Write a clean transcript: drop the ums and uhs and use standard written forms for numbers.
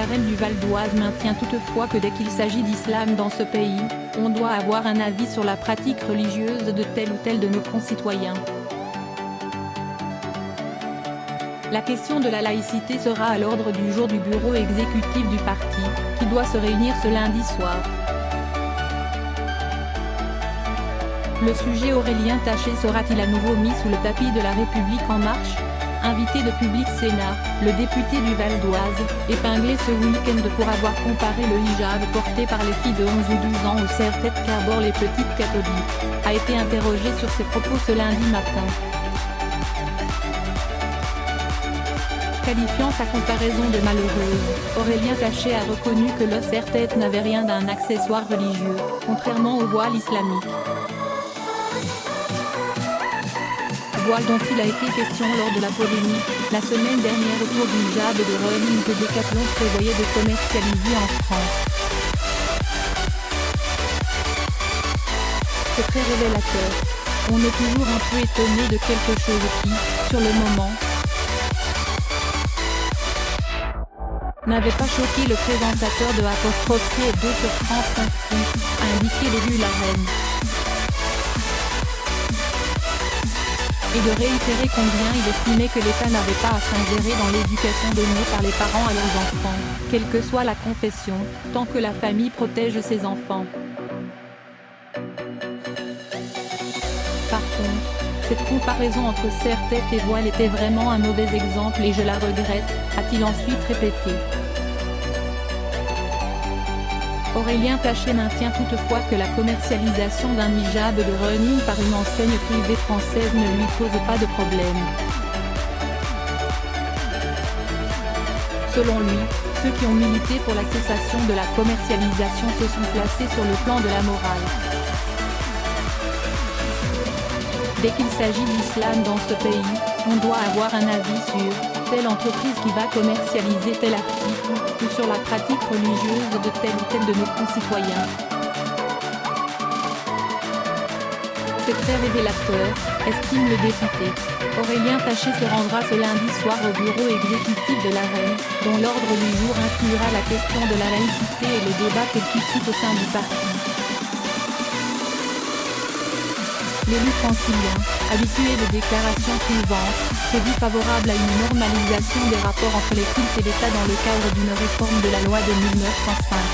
la reine du Val d'Oise maintient toutefois que dès qu'il s'agit d'islam dans ce pays, on doit avoir un avis sur la pratique religieuse de tel ou tel de nos concitoyens. La question de la laïcité sera à l'ordre du jour du bureau exécutif du parti, qui doit se réunir ce lundi soir. Le sujet Aurélien Taché sera-t-il à nouveau mis sous le tapis de la République en marche? Invité de Public Sénat, le député du Val d'Oise, épinglé ce week-end pour avoir comparé le hijab porté par les filles de 11 ou 12 ans au serre-tête qu'arborent les petites catholiques, a été interrogé sur ses propos ce lundi matin. Qualifiant sa comparaison de malheureuse, Aurélien Taché a reconnu que le serre-tête n'avait rien d'un accessoire religieux, contrairement au voile islamique. Voile dont il a été question lors de la polémique, la semaine dernière autour du hijab de running que Decathlon prévoyait de commercialiser en France. C'est très révélateur. On est toujours un peu étonné de quelque chose qui, sur le moment, n'avait pas choqué le présentateur de '2 sur France 5 Foot, a indiqué l'élu La Reine. Et de réitérer combien il estimait que l'État n'avait pas à s'ingérer dans l'éducation donnée par les parents à leurs enfants, quelle que soit la confession, tant que la famille protège ses enfants. Par contre, cette comparaison entre serre-tête et voile était vraiment un mauvais exemple et je la regrette, a-t-il ensuite répété. Aurélien Taché maintient toutefois que la commercialisation d'un hijab de running par une enseigne privée française ne lui pose pas de problème. Selon lui, ceux qui ont milité pour la cessation de la commercialisation se sont placés sur le plan de la morale. Dès qu'il s'agit d'islam dans ce pays, on doit avoir un avis sur telle entreprise qui va commercialiser tel article, ou sur la pratique religieuse de tel ou tel de nos concitoyens. C'est très révélateur, estime le député. Aurélien Taché se rendra ce lundi soir au bureau exécutif de la Reine, dont l'ordre du jour inclura la question de la laïcité et le débat qu'elle suscite au sein du parti. L'élu francilien, habitué de déclarations clivantes, se dit favorable à une normalisation des rapports entre les cultes et l'État dans le cadre d'une réforme de la loi de 1905.